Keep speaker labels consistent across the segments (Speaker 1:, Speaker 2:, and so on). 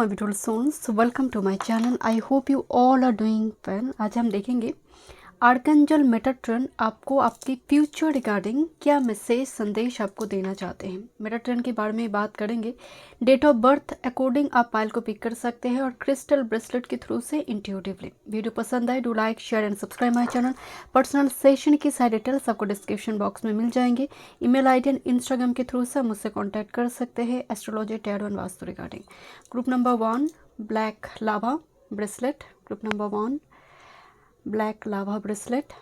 Speaker 1: My beautiful souls, welcome to my channel. I hope you all are doing well. आज हम देखेंगे archangel Metatron आपको आपकी future regarding क्या मैसेज संदेश आपको देना चाहते हैं। मेटाट्रॉन के बारे में बात करेंगे। डेट ऑफ बर्थ अकॉर्डिंग आप पायल को पिक कर सकते हैं और क्रिस्टल ब्रेसलेट के थ्रू से इंट्यूटिवली। वीडियो पसंद आए do like share and subscribe my channel. Personal session की सारी डिटेल्स आपको डिस्क्रिप्शन बॉक्स में मिल जाएंगे। ईमेल आईडी एंड इंस्टाग्राम के थ्रू से मुझसे कॉन्टैक्ट कर सकते हैं astrology tarot and vastu regarding. Group number 1 black lava bracelet. Group number 1 black lava bracelet.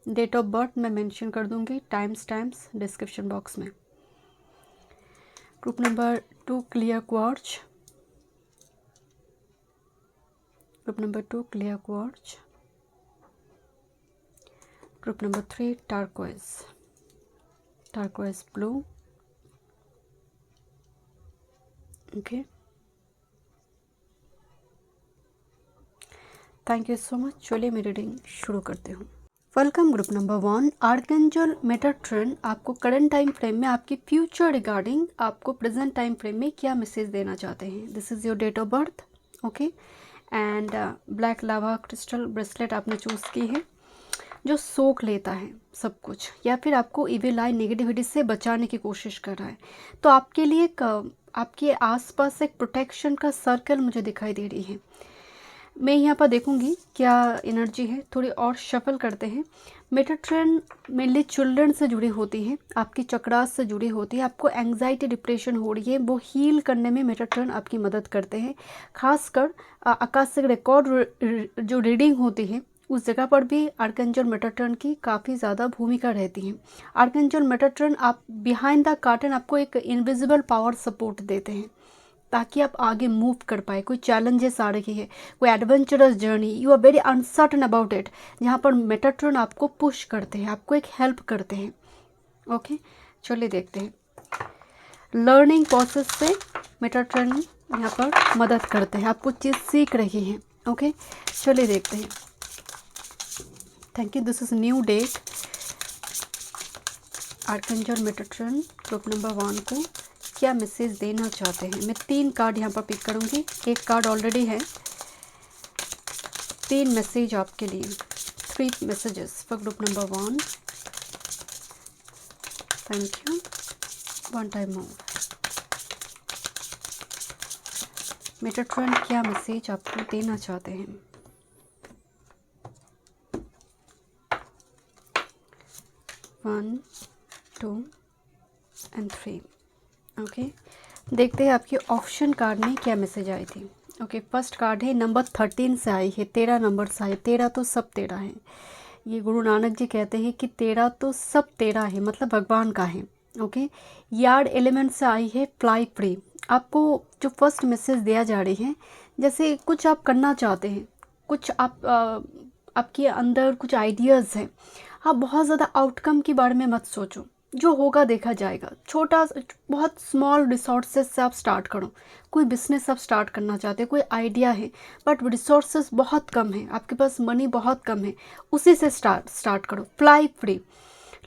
Speaker 1: Date of birth मैं मेंशन कर दूंगी, टाइम्स डिस्क्रिप्शन बॉक्स में। Group number 2 clear quartz. Group number 2 clear quartz. Group number 3 turquoise blue. Okay, thank you so much. चलिए मैं reading शुरू करते हूँ। Welcome group number 1 archangel Metatron आपको करंट टाइम फ्रेम में आपकी फ्यूचर रिगार्डिंग आपको प्रेजेंट टाइम फ्रेम में क्या मैसेज देना चाहते हैं। This is your date of birth. Okay, and black lava crystal bracelet आपने चूज़ की है जो सोख लेता है सब कुछ या फिर आपको इविल आई नेगेटिविटी से बचाने की कोशिश कर रहा है। तो आपके लिए आपके आसपास एक प्रोटेक्शन का सर्कल मुझे दिखाई दे रही है। मैं यहाँ पर देखूंगी क्या एनर्जी है, थोड़ी और शफल करते हैं। मेटाट्रॉन मेनली चिल्ड्रन से जुड़ी होती है, आपकी चक्रास से जुड़ी होती है। आपको एंग्जाइटी डिप्रेशन हो रही है, वो हील करने में मेटाट्रॉन आपकी मदद करते हैं। खासकर आकाशिक रिकॉर्ड जो रीडिंग होती है उस जगह पर भी आर्कएंजल मेटाट्रॉन की काफ़ी ज़्यादा भूमिका रहती है। आर्कएंजल मेटाट्रॉन आप बिहाइंड द कर्टन आपको एक इनविजिबल पावर सपोर्ट देते हैं ताकि आप आगे मूव कर पाए। कोई चैलेंजेस आ रही है, कोई adventurous journey, you are very uncertain about it, जहाँ पर मेटाट्रॉन आपको पुश करते हैं, आपको एक हेल्प करते हैं। ओके, चलिए देखते हैं। लर्निंग प्रोसेस से मेटाट्रॉन यहाँ पर मदद करते हैं, आप कुछ चीज़ सीख रही हैं। ओके, चलिए देखते हैं। Thank you. This is new date. Archangel Metatron group number 1 को क्या मैसेज देना चाहते हैं। मैं 3 कार्ड यहाँ पर पिक करूँगी, एक कार्ड ऑलरेडी है। 3 मैसेज आपके लिए, 3 messages for group number 1। Thank you. 1 time more. Metatron क्या मैसेज आपको देना चाहते हैं। One, 2 and 3। ओके, देखते हैं आपके ऑप्शन कार्ड में क्या मैसेज आई थी। ओके, फर्स्ट कार्ड है नंबर 13 से आई है, 13 नंबर से आई। 13 तो सब 13 है। ये गुरु नानक जी कहते हैं कि 13 तो सब 13 है, मतलब भगवान का है। ओके, यार्ड एलिमेंट से आई है फ्लाई फ्री। आपको जो फर्स्ट मैसेज दिया जा रही है, जैसे कुछ आप करना चाहते हैं, कुछ आपके अंदर कुछ आइडियाज़ हैं। आप बहुत ज़्यादा आउटकम के बारे में मत सोचो, जो होगा देखा जाएगा। छोटा बहुत स्मॉल रिसोर्सेज से आप स्टार्ट करो। कोई बिजनेस आप स्टार्ट करना चाहते हैं, कोई आइडिया है बट रिसोर्सेज बहुत कम है, आपके पास मनी बहुत कम है, उसी से स्टार्ट करो। Fly free.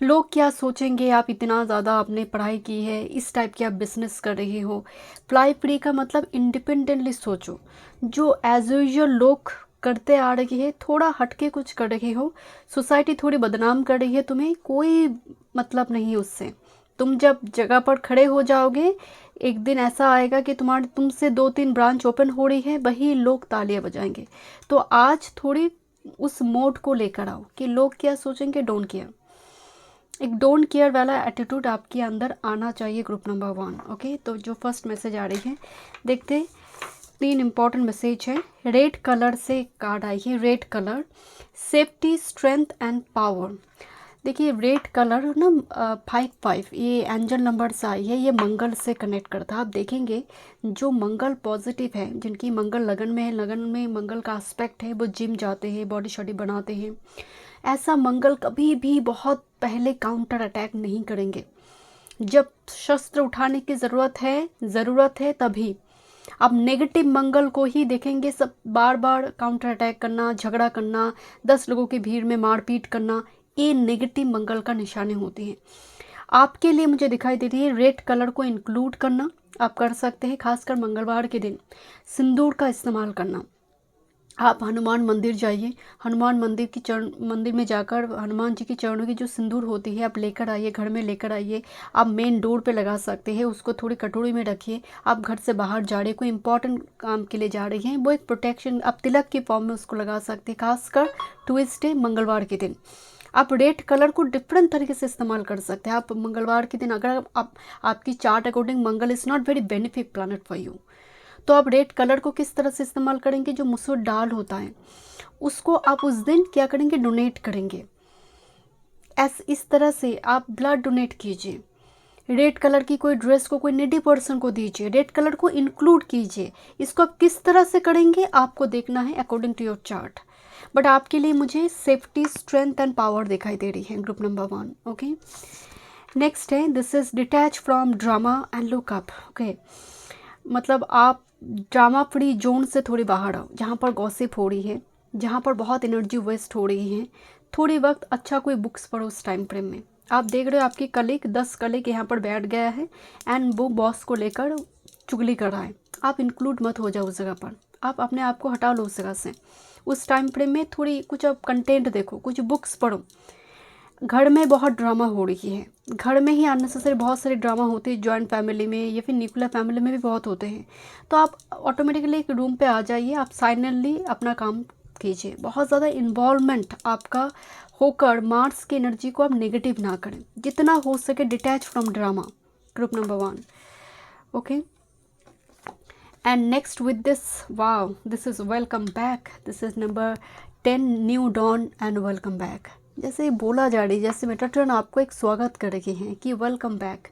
Speaker 1: लोग क्या सोचेंगे, आप इतना ज़्यादा आपने पढ़ाई की है, इस टाइप की आप बिजनेस कर रही हो। फ्लाई फ्री का मतलब इंडिपेंडेंटली सोचो। जो एज यूजुअल लोग करते आ रही है, थोड़ा हटके कुछ कर रही हो। सोसाइटी थोड़ी बदनाम कर रही है, तुम्हें कोई मतलब नहीं उससे। तुम जब जगह पर खड़े हो जाओगे, एक दिन ऐसा आएगा कि तुमसे 2-3 ब्रांच ओपन हो रही है, वही लोग तालियां बजाएंगे। तो आज थोड़ी उस मोड को लेकर आओ कि लोग क्या सोचेंगे, डोंट केयर। एक डोंट केयर वाला एटीट्यूड आपके अंदर आना चाहिए ग्रुप नंबर 1। ओके, तो जो फर्स्ट मैसेज आ रही है देखते हैं। 3 इम्पॉर्टेंट मैसेज है। रेड कलर से कार्ड आई है, red colour, safety, strength and power. देखिए रेड कलर ना 5-5 ये एंजल नंबर से आई है, ये मंगल से कनेक्ट करता है। आप देखेंगे जो मंगल पॉजिटिव है, जिनकी मंगल लगन में है, लगन में मंगल का एस्पेक्ट है, वो जिम जाते हैं, बॉडी शॉडी बनाते हैं। ऐसा मंगल कभी भी बहुत पहले काउंटर अटैक नहीं करेंगे। जब शस्त्र उठाने की ज़रूरत है तभी। आप नेगेटिव मंगल को ही देखेंगे, सब बार बार काउंटर अटैक करना, झगड़ा करना, 10 लोगों की भीड़ में मारपीट करना, ये नेगेटिव मंगल का निशानी होती है। आपके लिए मुझे दिखाई दे रही है रेड कलर को इंक्लूड करना, आप कर सकते हैं, खासकर मंगलवार के दिन सिंदूर का इस्तेमाल करना। आप हनुमान मंदिर जाइए, हनुमान मंदिर में जाकर हनुमान जी के चरणों की जो सिंदूर होती है आप लेकर आइए, घर में लेकर आइए। आप मेन डोर पे लगा सकते हैं, उसको थोड़ी कटोरी में रखिए। आप घर से बाहर जा रहे, कोई इंपॉर्टेंट काम के लिए जा रही हैं, वो एक प्रोटेक्शन आप तिलक की फॉर्म में उसको लगा सकते हैं, खासकर ट्यूसडे मंगलवार के दिन। आप रेड कलर को डिफरेंट तरीके से इस्तेमाल कर सकते हैं। आप मंगलवार के दिन अगर आपकी chart according Mangal is not very benefic planet for you, तो आप रेड कलर को किस तरह से इस्तेमाल करेंगे, जो मसूर दाल होता है उसको आप उस दिन क्या करेंगे, डोनेट करेंगे। इस तरह से आप ब्लड डोनेट कीजिए। रेड कलर की कोई ड्रेस को कोई नीडी पर्सन को दीजिए, रेड कलर को इंक्लूड कीजिए। इसको आप किस तरह से करेंगे आपको देखना है according to your chart, but आपके लिए मुझे सेफ्टी, स्ट्रेंथ एंड पावर दिखाई दे रही है, ग्रुप नंबर 1। ओके, नेक्स्ट है this is detach from drama and lookup. Okay, मतलब आप ड्रामा फ्री जोन से थोड़ी बाहर आओ, जहाँ पर गॉसिप हो रही है, जहाँ पर बहुत एनर्जी वेस्ट हो रही है। थोड़ी वक्त अच्छा कोई बुक्स पढ़ो उस टाइम फ्रेम में। आप देख रहे हो आपकी कलीग 10 कलीग यहाँ पर बैठ गया है एंड वो बॉस को लेकर चुगली कर रहा है। आप इंक्लूड मत हो जाओ उस जगह पर, आप अपने आप को हटा लो उस जगह से। उस टाइम फ्रेम में थोड़ी कुछ आप कंटेंट देखो, कुछ बुक्स पढ़ो। घर में बहुत ड्रामा हो रही है, घर में ही अननेसेसरी बहुत सारे ड्रामा होते हैं, जॉइंट फैमिली में या फिर न्यूक्लियर फैमिली में भी बहुत होते हैं। तो आप ऑटोमेटिकली एक रूम पे आ जाइए, आप साइलेंटली अपना काम कीजिए। बहुत ज़्यादा इन्वॉल्वमेंट आपका होकर मार्स की एनर्जी को आप नेगेटिव ना करें, जितना हो सके detach from drama, group number 1। Okay, and next with this, wow, this is welcome back, this is number 10, new dawn and welcome back. जैसे बोला जा रही, जैसे मेटाट्रॉन आपको एक स्वागत कर रही हैं कि वेलकम बैक,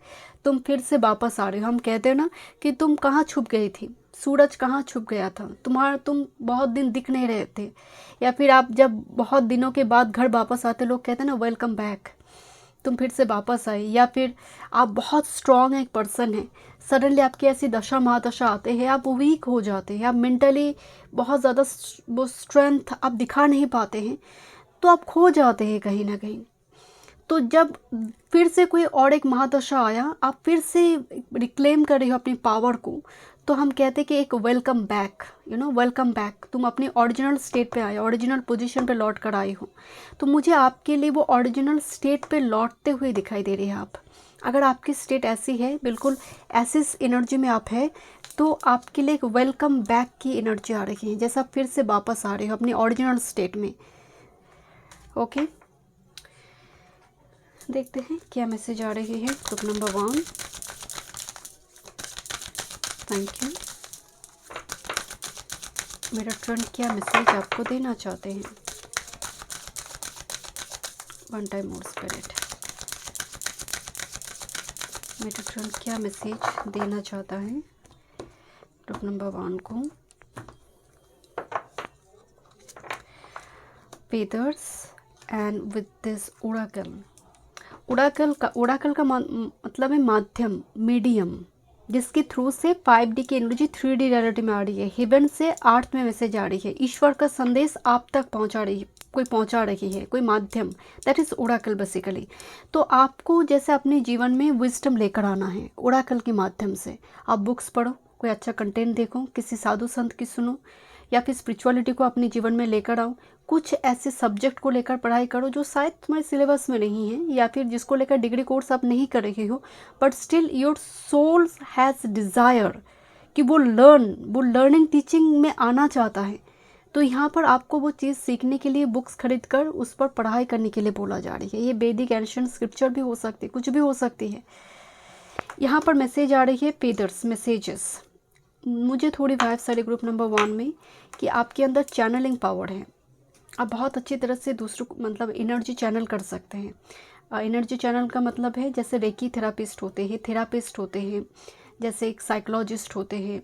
Speaker 1: तुम फिर से वापस आ रहे हो। हम कहते हैं ना कि तुम कहाँ छुप गई थी, सूरज कहाँ छुप गया था, तुम बहुत दिन दिख नहीं रहे थे, या फिर आप जब बहुत दिनों के बाद घर वापस आते, लोग कहते हैं ना वेलकम बैक, तुम फिर से वापस आई। या फिर आप बहुत स्ट्रॉन्ग एक पर्सन है, सडनली आपकी ऐसी दशा महादशा आते हैं, आप वीक हो जाते हैं, आप मेंटली बहुत ज़्यादा वो स्ट्रेंथ आप दिखा नहीं पाते हैं, तो आप खो जाते हैं कहीं ना कहीं। तो जब फिर से कोई और एक महादशा आया, आप फिर से रिक्लेम कर रहे हो अपनी पावर को, तो हम कहते हैं कि एक वेलकम बैक, वेलकम बैक, तुम अपने ओरिजिनल स्टेट पे आए, ओरिजिनल पोजीशन पे लौट कर आए हो। तो मुझे आपके लिए वो ओरिजिनल स्टेट पे लौटते हुए दिखाई दे रही है आप। अगर आपकी स्टेट ऐसी है, बिल्कुल ऐसी एनर्जी में आप है, तो आपके लिए एक वेलकम बैक की एनर्जी आ रही है, जैसे आप फिर से वापस आ रहे हो अपनी ओरिजिनल स्टेट में। ओके, देखते हैं क्या मैसेज आ रही है ग्रुप नंबर 1। Thank you. मेरा ट्रेंड क्या मैसेज आपको देना चाहते हैं। वन टाइम मोर स्पिरिट, मेरा ट्रेंड क्या मैसेज देना चाहता है ग्रुप नंबर 1 को। पेदर्स and with this oracle. Oracle का मतलब है माध्यम, मीडियम, जिसके थ्रू से 5D की एनर्जी 3D रियलिटी में आ रही है, हेवन से अर्थ में मैसेज आ रही है, ईश्वर का संदेश आप तक पहुंचा रही है, कोई पहुंचा रही है, कोई माध्यम, दैट इज़ ओराकल बेसिकली। तो आपको जैसे अपने जीवन में विजडम लेकर आना है ओराकल के माध्यम से। आप बुक्स पढ़ो, कोई अच्छा कंटेंट देखो, किसी साधु संत की सुनो, या फिर स्पिरिचुअलिटी को अपने जीवन में लेकर आओ। कुछ ऐसे सब्जेक्ट को लेकर पढ़ाई करो जो शायद तुम्हारे सिलेबस में नहीं है, या फिर जिसको लेकर डिग्री कोर्स आप नहीं कर रहे हो, but still your soul has desire कि वो लर्निंग टीचिंग में आना चाहता है। तो यहाँ पर आपको वो चीज़ सीखने के लिए बुक्स खरीद कर उस पर पढ़ाई करने के लिए बोला जा रही है। ये वैदिक एंशिएंट स्क्रिप्चर भी हो सकती है, कुछ भी हो सकती है। यहाँ पर मैसेज आ रही है पेदर्स मैसेजेस, मुझे थोड़ी वाइब्स आ रही ग्रुप नंबर 1 में कि आपके अंदर चैनलिंग पावर है। आप बहुत अच्छी तरह से दूसरों को मतलब एनर्जी चैनल कर सकते हैं। एनर्जी चैनल का मतलब है जैसे रेकी थेरापिस्ट होते हैं, जैसे एक साइकोलॉजिस्ट होते हैं,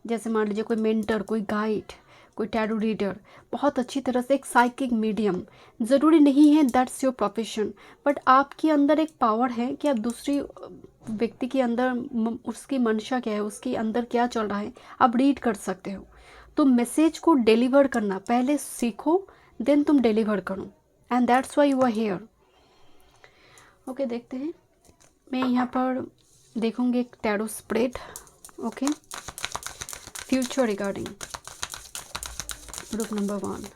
Speaker 1: जैसे मान लीजिए कोई मेंटर, कोई गाइड, कोई टैरो रीडर, बहुत अच्छी तरह से एक साइकिक मीडियम। ज़रूरी नहीं है दैट्स योर प्रोफेशन, बट आपके अंदर एक पावर है कि आप दूसरी व्यक्ति के अंदर उसकी मंशा क्या है, उसके अंदर क्या चल रहा है, आप रीड कर सकते हो। तो मैसेज को डिलीवर करना पहले सीखो, देन तुम डिलीवर करो, and that's why you are here. Okay, देखते हैं। मैं यहाँ पर देखूँगी एक tarot spread okay. Future regarding group number 1,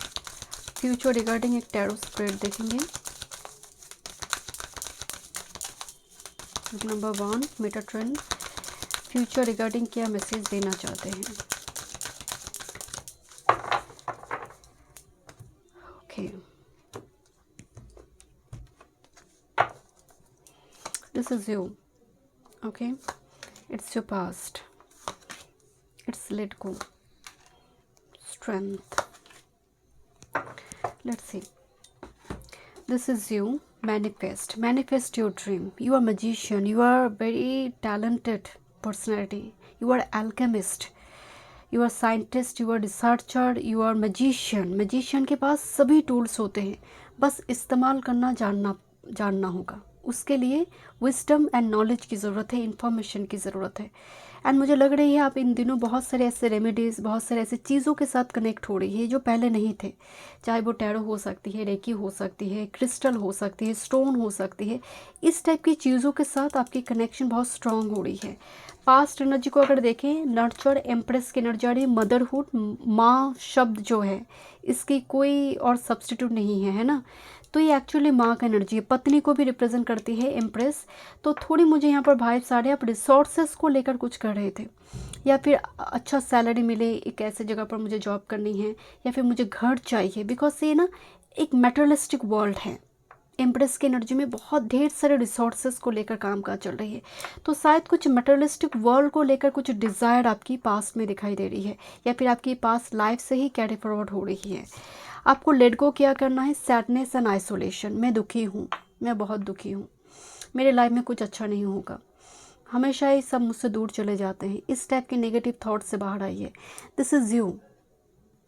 Speaker 1: future regarding एक टैरो स्प्रेड देखेंगे। Group number 1 Metatron future regarding क्या मैसेज देना चाहते हैं। Okay, this is you, okay, it's your past, it's let go, strength. Let's see, this is you. Manifest your dream. You are magician, you are very talented personality, you are alchemist, you are scientist, you are researcher, you are magician के पास सभी tools होते हैं, बस इस्तेमाल करना जानना होगा। उसके लिए विजडम एंड नॉलेज की ज़रूरत है, इंफॉर्मेशन की ज़रूरत है। एंड मुझे लग रही है आप इन दिनों बहुत सारे ऐसे रेमेडीज़, बहुत सारे ऐसे चीज़ों के साथ कनेक्ट हो रही है जो पहले नहीं थे। चाहे वो टैरो हो सकती है, रेकी हो सकती है, क्रिस्टल हो सकती है, स्टोन हो सकती है, इस टाइप की चीज़ों के साथ आपकी कनेक्शन बहुत स्ट्रांग हो रही है। पास्ट एनर्जी को अगर देखें, नर्चर, एम्प्रेस की एनर्जी आ रही है, मदरहुड, माँ शब्द जो है इसकी कोई और सब्स्टिट्यूट नहीं है, है ना। तो ये एक्चुअली माँ का एनर्जी है, पत्नी को भी रिप्रेजेंट करती है एम्प्रेस। तो थोड़ी मुझे यहाँ पर वाइब्स आ रहे हैं, आप रिसोर्सेज को लेकर कुछ कर रहे थे, या फिर अच्छा सैलरी मिले, एक ऐसे जगह पर मुझे जॉब करनी है, या फिर मुझे घर चाहिए, बिकॉज ये ना एक मेटेरियलिस्टिक वर्ल्ड है। एम्प्रेस की एनर्जी में बहुत ढेर सारे रिसोर्सेज को लेकर काम काज चल रही है। तो शायद कुछ मटेरियलिस्टिक वर्ल्ड को लेकर कुछ डिज़ायर आपकी पास्ट में दिखाई दे रही है, या फिर आपकी पास्ट लाइफ से ही कैरी फॉरवर्ड हो रही है। आपको लेट गो क्या करना है, सैडनेस एंड आइसोलेशन। मैं दुखी हूँ, मैं बहुत दुखी हूँ, मेरे लाइफ में कुछ अच्छा नहीं होगा, हमेशा ही सब मुझसे दूर चले जाते हैं, इस टाइप के नेगेटिव थॉट से बाहर आइए। दिस इज़ यू,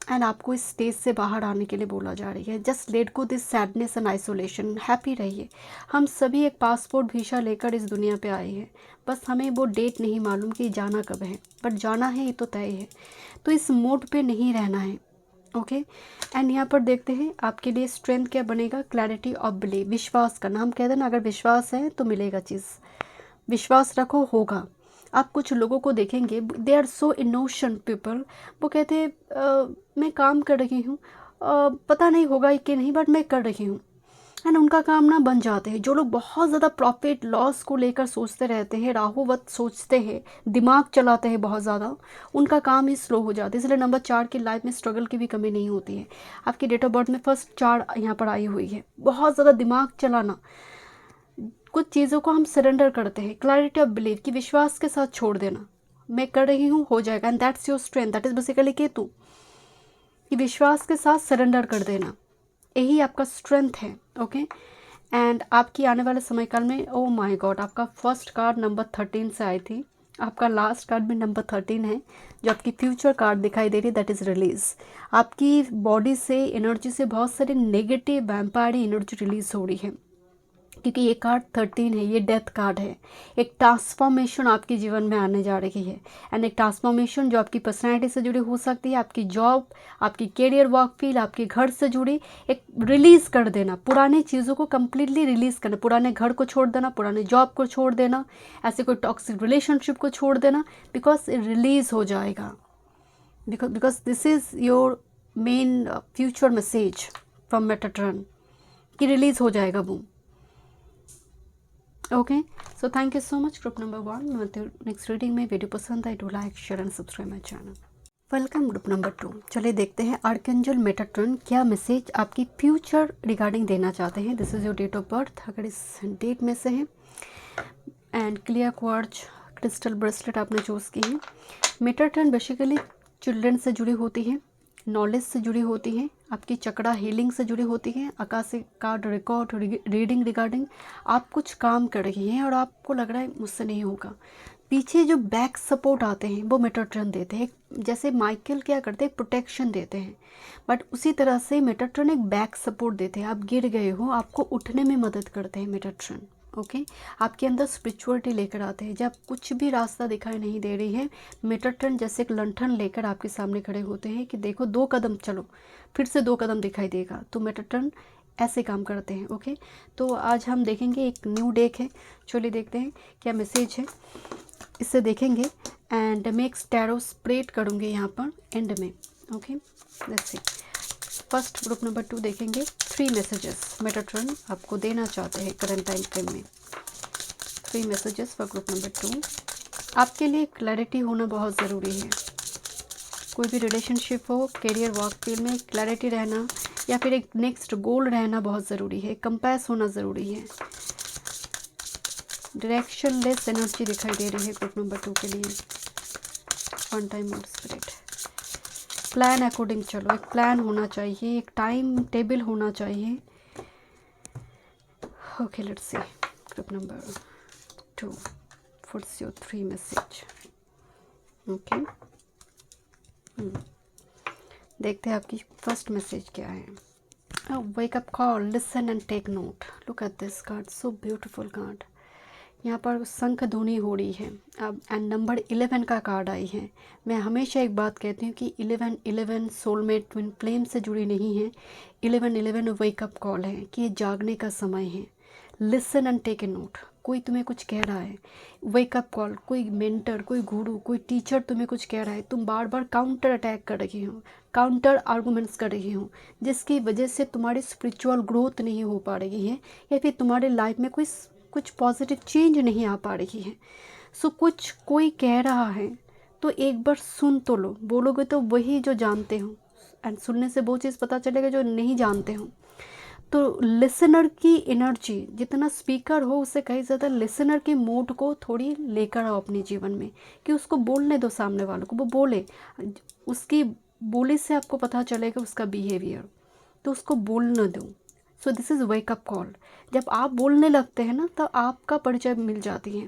Speaker 1: एंड आपको इस स्टेज से बाहर आने के लिए बोला जा रही है। Just let go this sadness and isolation, happy रहिए। हम सभी एक पासपोर्ट वीज़ा लेकर इस दुनिया पे आए हैं, बस हमें वो डेट नहीं मालूम कि जाना कब है, बट जाना है ये तो तय है। तो इस मोड पे नहीं रहना है, ओके। एंड यहाँ पर देखते हैं आपके लिए स्ट्रेंथ क्या बनेगा, क्लैरिटी ऑफ बिलीव, विश्वास करना। हम कहते हैं ना, अगर विश्वास है तो मिलेगा चीज़, विश्वास रखो होगा। आप कुछ लोगों को देखेंगे, they are so innocent people, वो कहते हैं मैं काम कर रही हूँ, पता नहीं होगा कि नहीं, बट मैं कर रही हूँ, एंड उनका काम ना बन जाते हैं। जो लोग बहुत ज़्यादा प्रॉफिट लॉस को लेकर सोचते रहते हैं, राहुवत सोचते हैं, दिमाग चलाते हैं बहुत ज़्यादा, उनका काम ही स्लो हो जाता है। इसलिए नंबर 4 की लाइफ में स्ट्रगल की भी कमी नहीं होती है। आपकी डेट ऑफ बर्थ में फर्स्ट 4 यहाँ पर आई हुई है। बहुत ज़्यादा दिमाग चलाना, कुछ चीज़ों को हम सरेंडर करते हैं, क्लैरिटी ऑफ बिलीव की विश्वास के साथ छोड़ देना, मैं कर रही हूँ हो जाएगा, and that's your strength, that is basically Ketu, कि विश्वास के साथ सरेंडर कर देना, यही आपका स्ट्रेंथ है, ओके। एंड आपकी आने वाले समय काल में, ओ माय गॉड, आपका फर्स्ट कार्ड नंबर 13 से आई थी, आपका लास्ट कार्ड भी नंबर 13 है। जो आपकी फ्यूचर कार्ड दिखाई दे रही है, दैट इज़ रिलीज। आपकी बॉडी से, एनर्जी से बहुत सारी नेगेटिव वैम्पायर एनर्जी रिलीज हो रही है, क्योंकि ये कार्ड 13 है, ये डेथ कार्ड है। एक ट्रांसफॉर्मेशन आपके जीवन में आने जा रही है, एंड एक ट्रांसफॉर्मेशन जो आपकी पर्सनैलिटी से जुड़ी हो सकती है, आपकी जॉब, आपकी कैरियर वर्क फील्ड, आपके घर से जुड़ी, एक रिलीज़ कर देना, पुरानी चीज़ों को कम्प्लीटली रिलीज़ करना, पुराने घर को छोड़ देना, पुराने जॉब को छोड़ देना, ऐसे कोई टॉक्सिक रिलेशनशिप को छोड़ देना, बिकॉज रिलीज़ हो जाएगा, because this is your main future message from Metatron, कि रिलीज़ हो जाएगा वो, okay. So thank you so much group number 1। Next reading में वीडियो पसंद आए तो like share and subscribe my channel. Welcome group number 2। चलिए देखते हैं आर्कएंजल मेटाट्रॉन क्या मैसेज आपकी फ्यूचर रिगार्डिंग देना चाहते हैं। This is your date of birth, अगर इस डेट में से है, and clear quartz crystal bracelet आपने चूज़ की है। मेटाट्रॉन बेसिकली चिल्ड्रन से जुड़ी होती है, नॉलेज से जुड़ी होती है, आपकी चक्रा हीलिंग से जुड़ी होती है, Akashic card record reading regarding आप कुछ काम कर रही हैं और आपको लग रहा है मुझसे नहीं होगा। पीछे जो बैक सपोर्ट आते हैं वो मेटाट्रॉन देते हैं, जैसे माइकल क्या करते हैं, प्रोटेक्शन देते हैं, बट उसी तरह से मेटाट्रॉन एक बैक सपोर्ट देते हैं। आप गिर गए हो, आपको उठने में मदद करते हैं मेटाट्रॉन, ओके। आपके अंदर स्पिरिचुअलिटी लेकर आते हैं। जब कुछ भी रास्ता दिखाई नहीं दे रही है, मेटाट्रॉन जैसे एक लंठन लेकर आपके सामने खड़े होते हैं कि देखो 2 कदम चलो, फिर से 2 कदम दिखाई देगा। तो मेटाट्रॉन ऐसे काम करते हैं, ओके। तो आज हम देखेंगे, एक न्यू डेक है, चलिए देखते हैं क्या मैसेज है, इससे देखेंगे एंड मैं एक टैरो स्प्रेड करूँगी यहाँ पर एंड में। Okay, let's C. First group number 2 देखेंगे। 3 मैसेजेस मेटाट्रॉन आपको देना चाहते हैं करंट टाइम फ्रेम में। 3 मैसेजेस फॉर ग्रुप नंबर 2। आपके लिए क्लैरिटी होना बहुत ज़रूरी है। कोई भी रिलेशनशिप हो, करियर, वर्क फील्ड में क्लैरिटी रहना या फिर एक नेक्स्ट गोल रहना बहुत ज़रूरी है। कंपास होना ज़रूरी है। डायरेक्शन लेस एनर्जी दिखाई दे रही है ग्रुप नंबर 2 के लिए। One time mode spirit, plan according चलो। एक प्लान होना चाहिए, एक टाइम टेबल होना चाहिए। Okay, let's see group number 2 what's your 3 message. Okay, देखते हैं आपकी फर्स्ट मैसेज क्या है। Wake up call, listen and take note. Look at this card, so beautiful card. यहाँ पर शंख ध्वनि हो रही है अब, एंड नंबर 11 का कार्ड आई है। मैं हमेशा एक बात कहती हूँ कि 11 सोलमेट ट्विन फ्लेम से जुड़ी नहीं है। 11 वेकअप कॉल है कि ये जागने का समय है। Listen and take a note. कोई तुम्हें कुछ कह रहा है, वेकअप कॉल। कोई मेंटर, कोई गुरु, कोई टीचर तुम्हें कुछ कह रहा है। तुम बार बार काउंटर अटैक कर रही हो, काउंटर आर्गूमेंट्स कर रही हो, जिसकी वजह से तुम्हारी स्पिरिचुअल ग्रोथ नहीं हो पा रही है या फिर तुम्हारे लाइफ में कुछ पॉजिटिव चेंज नहीं आ पा रही है। सो कुछ कोई कह रहा है तो एक बार सुन तो लो। बोलोगे तो वही जो जानते हो, एंड सुनने से वो चीज़ पता चलेगा जो नहीं जानते हो। तो लिसनर की एनर्जी, जितना स्पीकर हो उससे कहीं ज़्यादा लिसनर के मूड को थोड़ी लेकर आओ अपने जीवन में, कि उसको बोलने दो सामने वालों को, वो बोले। उसकी बोली से आपको पता चलेगा उसका बिहेवियर, तो उसको बोलने दो। So this is wake up call. जब आप बोलने लगते हैं ना, तो आपका परिचय मिल जाती है।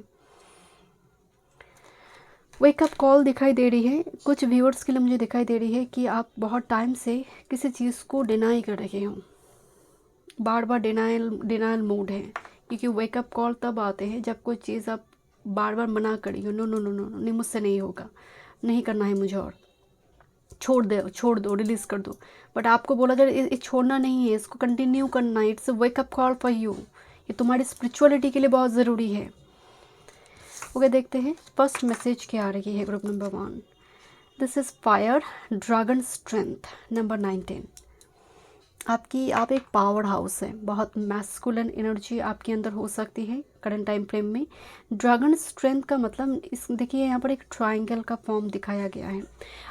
Speaker 1: वेकअप कॉल दिखाई दे रही है कुछ व्यूअर्स के लिए, मुझे दिखाई दे रही है कि आप बहुत टाइम से किसी चीज़ को डिनाई कर रहे हो। बार बार डिनायल मोड है, क्योंकि वेकअप कॉल तब आते हैं जब कोई चीज़ आप बार बार मना करी हो। No no no no no, नहीं मुझसे नहीं होगा, नहीं करना है मुझे, और छोड़ दो, रिलीज़ कर दो। बट आपको बोला जाए ये छोड़ना नहीं है, इसको कंटिन्यू करना है। It's a wake up call for you. ये तुम्हारी स्पिरिचुअलिटी के लिए बहुत ज़रूरी है। ओके, देखते हैं फर्स्ट मैसेज क्या आ रही है group number 1। This is fire dragon strength number 19। आप एक पावर हाउस है, बहुत मैस्कुलिन एनर्जी आपके अंदर हो सकती है करंट टाइम फ्रेम में। ड्रैगन स्ट्रेंथ का मतलब, इस देखिए यहाँ पर एक ट्रायंगल का फॉर्म दिखाया गया है।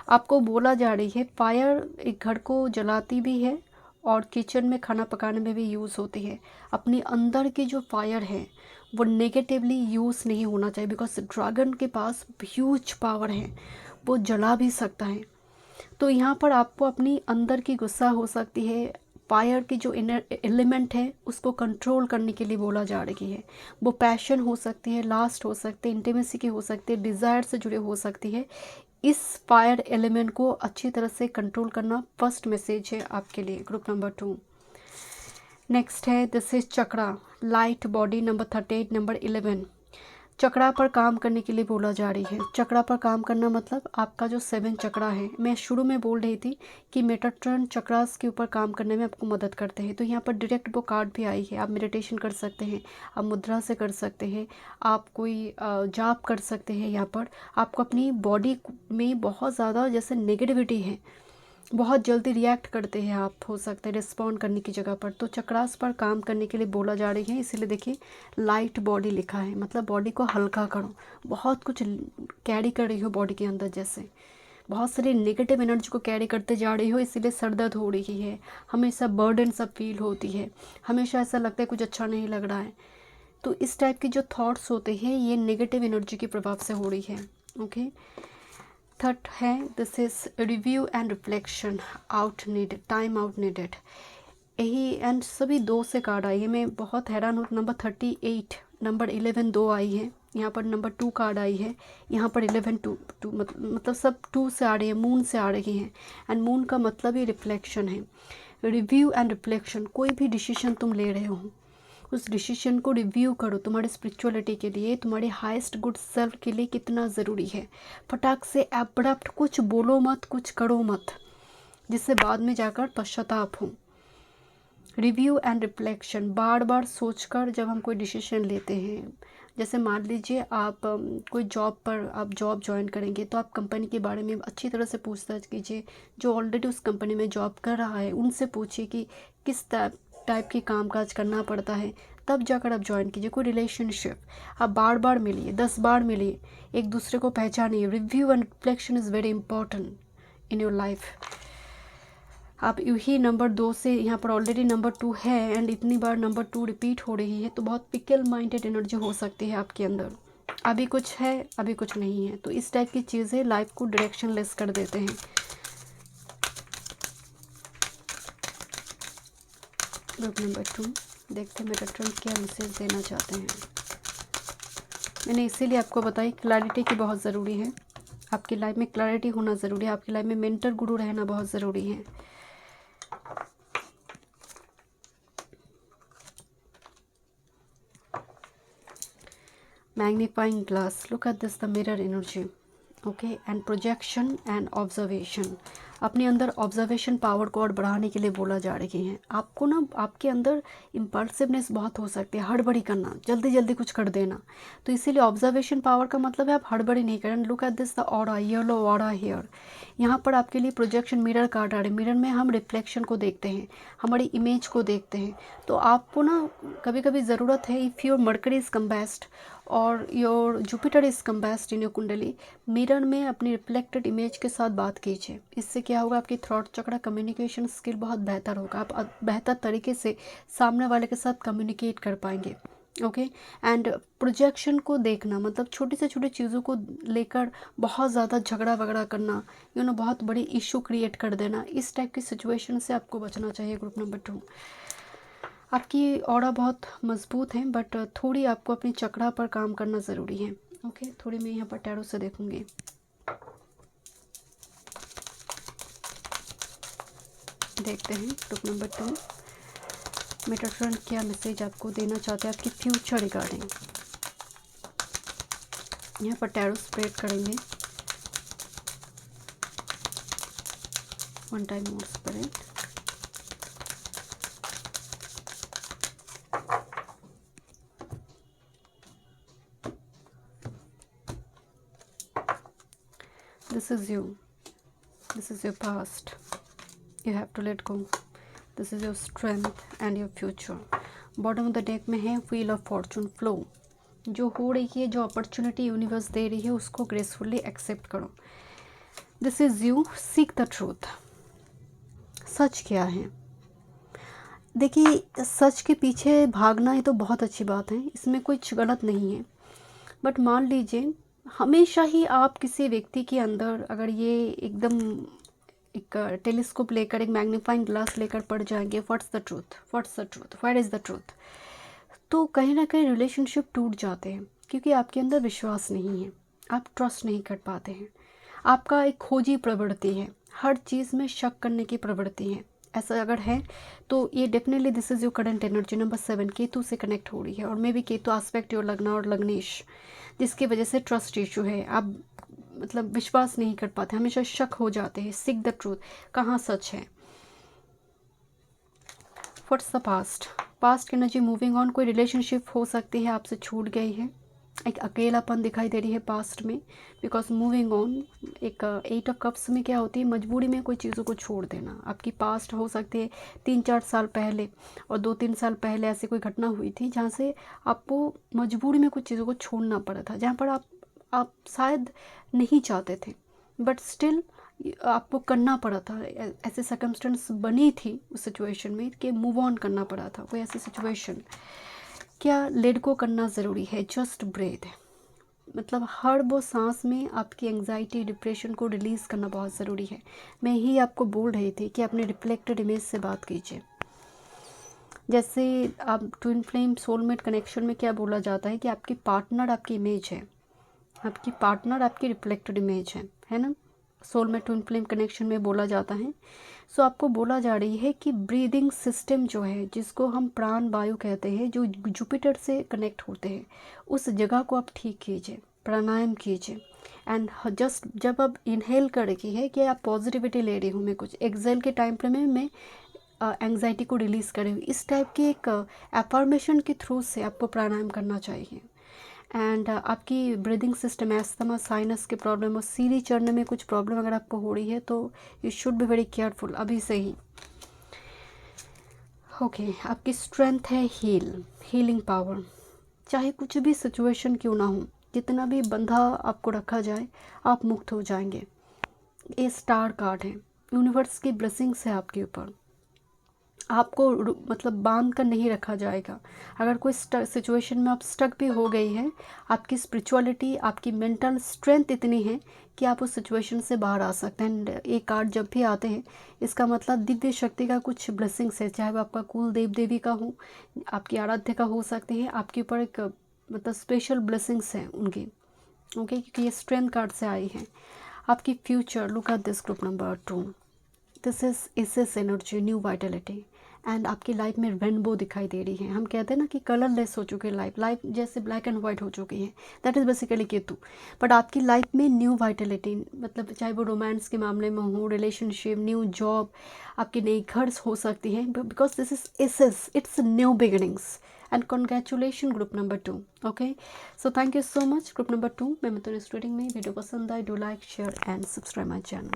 Speaker 1: आपको बोला जा रही है फायर एक घर को जलाती भी है और किचन में खाना पकाने में भी यूज़ होती है। अपनी अंदर की जो फायर है वो नेगेटिवली यूज़ नहीं होना चाहिए, बिकॉज ड्रैगन के पास ह्यूज पावर है, वो जला भी सकता है। तो यहाँ पर आपको अपनी अंदर की गुस्सा हो सकती है, फायर की जो इनर एलिमेंट है उसको कंट्रोल करने के लिए बोला जा रही है। वो पैशन हो सकती है, लास्ट हो सकती है, इंटीमेसी की हो सकती है, डिज़ायर से जुड़े हो सकती है। इस फायर एलिमेंट को अच्छी तरह से कंट्रोल करना फर्स्ट मैसेज है आपके लिए ग्रुप नंबर 2। नेक्स्ट है this is chakra, light body number 38 number 11। चक्रा पर काम करने के लिए बोला जा रही है। चक्रा पर काम करना मतलब आपका जो 7 चक्रा है, मैं शुरू में बोल रही थी कि मेटाट्रॉन चक्रास के ऊपर काम करने में आपको मदद करते हैं। तो यहाँ पर डायरेक्ट वो कार्ड भी आई है। आप मेडिटेशन कर सकते हैं, आप मुद्रा से कर सकते हैं, आप कोई जाप कर सकते हैं। यहाँ पर आपको अपनी बॉडी में बहुत ज़्यादा जैसे नेगेटिविटी है, बहुत जल्दी रिएक्ट करते हैं आप, हो सकता है रिस्पॉन्ड करने की जगह पर। तो चक्रास पर काम करने के लिए बोला जा रही है, इसीलिए देखिए लाइट बॉडी लिखा है, मतलब बॉडी को हल्का करो। बहुत कुछ कैरी कर रही हो बॉडी के अंदर, जैसे बहुत सारी नेगेटिव एनर्जी को कैरी करते जा रही हो, इसीलिए सर दर्द हो रही है, हमेशा बर्डन सा फील होती है, हमेशा ऐसा लगता है कुछ अच्छा नहीं लग रहा है। तो इस टाइप के जो थॉट्स होते हैं ये नेगेटिव एनर्जी के प्रभाव से हो रही है। ओके, थर्ड है this is review and reflection, out needed, time out needed. यही एंड सभी 2 से कार्ड आई है, मैं बहुत हैरान हूँ। नंबर 38 नंबर 11 2 आई है, यहाँ पर नंबर 2 कार्ड आई है, यहाँ पर 11 2 मतलब सब 2 से आ रही है, मून से आ रही हैं। एंड मून का मतलब ही रिफ्लेक्शन है, रिव्यू एंड रिफ्लेक्शन। कोई भी डिसीजन तुम ले रहे हो उस डिसीजन को रिव्यू करो, तुम्हारी स्पिरिचुअलिटी के लिए, तुम्हारे हाईएस्ट गुड सेल्फ के लिए कितना ज़रूरी है। फटाक से एब्रप्ट कुछ बोलो मत, कुछ करो मत, जिससे बाद में जाकर पश्चाताप हो। रिव्यू एंड रिफ्लेक्शन, बार बार सोचकर जब हम कोई डिसीजन लेते हैं, जैसे मान लीजिए आप कोई जॉब पर आप जॉब ज्वाइन करेंगे तो आप कंपनी के बारे में अच्छी तरह से पूछताछ कीजिए। जो ऑलरेडी उस कंपनी में जॉब कर रहा है उनसे पूछिए कि किस टाइप के कामकाज करना पड़ता है, तब जाकर आप ज्वाइन कीजिए। कोई रिलेशनशिप आप बार बार मिलिए, 10 बार मिलिए, एक दूसरे को पहचानिए। Review and reflection is very important in your life. आप यही नंबर 2 से यहाँ पर ऑलरेडी नंबर 2 है एंड इतनी बार नंबर 2 रिपीट हो रही है, तो बहुत पिकल माइंडेड एनर्जी हो सकती है आपके अंदर। अभी कुछ है, अभी कुछ नहीं है, तो इस टाइप की चीज़ें लाइफ को डायरेक्शन लेस कर देते हैं। ग्रुप नंबर 2, देखते हैं मेरा ट्रेंड क्या मैसेज देना चाहते हैं। मैंने इसीलिए आपको बताई क्लैरिटी की बहुत ज़रूरी है। आपकी लाइफ में क्लैरिटी होना ज़रूरी है, आपकी लाइफ में मेंटर गुरु रहना बहुत ज़रूरी है। Magnifying glass, look at this, the mirror energy, okay, and projection and observation. अपने अंदर ऑब्जर्वेशन पावर को और बढ़ाने के लिए बोला जा रही है। आपको ना आपके अंदर इम्पल्सिवनेस बहुत हो सकती है, हड़बड़ी करना, जल्दी जल्दी कुछ कर देना। तो इसीलिए ऑब्जर्वेशन पावर का मतलब है आप हड़बड़ी नहीं करें। Look at this, the aura, yellow aura here. यहाँ पर आपके लिए प्रोजेक्शन मिरर कार्ड आ रहे हैं। मिरर में हम रिफ्लेक्शन को देखते हैं, हमारी इमेज को देखते हैं। तो आपको ना कभी कभी ज़रूरत है, if your Mercury is combust और your Jupiter is combust in your kundli, mirror में अपनी रिफ्लेक्टेड इमेज के साथ बात कीजिए। इससे क्या होगा, आपकी थ्रॉट चक्र कम्युनिकेशन स्किल बहुत बेहतर होगा। आप बेहतर तरीके से सामने वाले के साथ कम्युनिकेट कर पाएंगे, ओके। एंड प्रोजेक्शन को देखना मतलब छोटी से छोटी चीज़ों को लेकर बहुत ज़्यादा झगड़ा वगड़ा करना, बहुत बड़ी इशू क्रिएट कर देना, इस टाइप की सिचुएशन से आपको बचना चाहिए। ग्रुप नंबर 2, आपकी ऑरा बहुत मजबूत है, बट थोड़ी आपको अपनी चक्रा पर काम करना ज़रूरी है, ओके। थोड़ी मैं यहाँ पर टैरो से देखूँगी। देखते हैं ग्रुप नंबर 2, मेरा फ्रेंड क्या मैसेज आपको देना चाहते हैं आपकी फ्यूचर रिगार्डिंग। यहाँ पर टैरो स्प्रेड करेंगे। One time more spread. This is you. This is your past. You have to let go. This is your strength and your future. Bottom of the deck में है wheel of Fortune flow. जो हो रही है, जो opportunity universe दे रही है, उसको ग्रेसफुली एक्सेप्ट करो। This is you, seek the truth. सच क्या है? देखिए, सच के पीछे भागना ही तो बहुत अच्छी बात है, इसमें कुछ गलत नहीं है। बट मान लीजिए हमेशा ही आप किसी व्यक्ति के अंदर अगर ये एकदम एक टेलीस्कोप लेकर, एक मैग्नीफाइंग ग्लास लेकर पड़ जाएंगे, what's the truth, what's the truth, what is the truth, तो कहीं ना कहीं रिलेशनशिप टूट जाते हैं, क्योंकि आपके अंदर विश्वास नहीं है, आप ट्रस्ट नहीं कर पाते हैं। आपका एक खोजी प्रवृत्ति है, हर चीज़ में शक करने की प्रवृत्ति है। ऐसा अगर है तो ये definitely this is your current energy. Number 7 Ketu से कनेक्ट हो रही है, और may be Ketu aspect your लग्ना और लग्नेश, जिसकी वजह से ट्रस्ट इशू है। आप मतलब विश्वास नहीं कर पाते, हमेशा शक हो जाते हैं। सीक द ट्रूथ, कहाँ सच है। व्हाट्स द पास्ट, पास्ट की एनर्जी मूविंग ऑन। कोई रिलेशनशिप हो सकती है आपसे छूट गई है, एक अकेलापन दिखाई दे रही है पास्ट में, बिकॉज मूविंग ऑन। एक 8 ऑफ कप्स में क्या होती है, मजबूरी में कोई चीज़ों को छोड़ देना। आपकी पास्ट हो सकती है 3-4 साल पहले और 2-3 साल पहले ऐसी कोई घटना हुई थी जहाँ से आपको मजबूरी में कुछ चीज़ों को छोड़ना पड़ा था, जहाँ पर आप शायद नहीं चाहते थे, बट स्टिल आपको करना पड़ा था। ऐसे सर्कमस्टेंस बनी थी उस सिचुएशन में कि मूव ऑन करना पड़ा था, कोई ऐसी सिचुएशन। क्या लेट गो करना ज़रूरी है, जस्ट ब्रेथ, मतलब हर वो सांस में आपकी एंग्जाइटी, डिप्रेशन को रिलीज़ करना बहुत ज़रूरी है। मैं ही आपको बोल रही थी कि अपने रिफ्लेक्टेड इमेज से बात कीजिए। जैसे आप ट्विन फ्लेम सोलमेट कनेक्शन में क्या बोला जाता है कि आपकी पार्टनर आपकी इमेज है, आपकी पार्टनर आपकी रिफ्लेक्टेड इमेज है ना। सोलमेट ट्विन फ्लेम कनेक्शन में बोला जाता है। सो आपको बोला जा रही है कि ब्रीदिंग सिस्टम जो है, जिसको हम प्राण वायु कहते हैं, जो जुपिटर से कनेक्ट होते हैं, उस जगह को आप ठीक कीजिए, प्राणायाम कीजिए। एंड जस्ट जब आप इनहेल करेंगे है कि आप पॉजिटिविटी ले रही हूँ मैं कुछ, एक्सेल के टाइम पे मैं एंग्जाइटी को रिलीज़ करे हुई, इस टाइप की एक एफर्मेशन के थ्रू से आपको प्राणायाम करना चाहिए। एंड आपकी ब्रीदिंग सिस्टम, एस्थमा, साइनस के प्रॉब्लम और सीढ़ी चढ़ने में कुछ प्रॉब्लम अगर आपको हो रही है तो you should be very careful अभी से ही। ओके आपकी स्ट्रेंथ है हीलिंग पावर। चाहे कुछ भी सिचुएशन क्यों ना हो, कितना भी बंधा आपको रखा जाए, आप मुक्त हो जाएंगे। ये स्टार कार्ड है, यूनिवर्स की ब्लेसिंग्स है आपके ऊपर। आपको मतलब बांध कर नहीं रखा जाएगा। अगर कोई सिचुएशन में आप स्टक भी हो गई है, आपकी स्पिरिचुअलिटी, आपकी मेंटल स्ट्रेंथ इतनी है कि आप उस सिचुएशन से बाहर आ सकते हैं। एंड ये कार्ड जब भी आते हैं इसका मतलब दिव्य शक्ति का कुछ ब्लेसिंग्स है, चाहे वो आपका कुल देव देवी का हो, आपकी आराध्य का हो सकते हैं, आपके ऊपर एक मतलब स्पेशल ब्लेसिंग्स हैं उनकी। ओके क्योंकि ये स्ट्रेंथ कार्ड से आई है। आपकी future, look at this group number 2, this is aces energy, new vitality. And आपकी लाइफ में रेनबो दिखाई दे रही है। हम कहते हैं ना कि कलरलेस हो चुकी है लाइफ जैसे ब्लैक एंड वाइट हो चुकी है, that is basically Ketu. But आपकी लाइफ में न्यू वाइटलिटी, मतलब चाहे वो रोमांस के मामले में हो, रिलेशनशिप, न्यू जॉब, आपकी नई घर हो सकती है, because this is aces, it's new beginnings. And congratulation group number 2। Okay so thank you so much group number 2। मैं मिथुन रीडिंग में वीडियो पसंद आए, do like, share and subscribe my channel.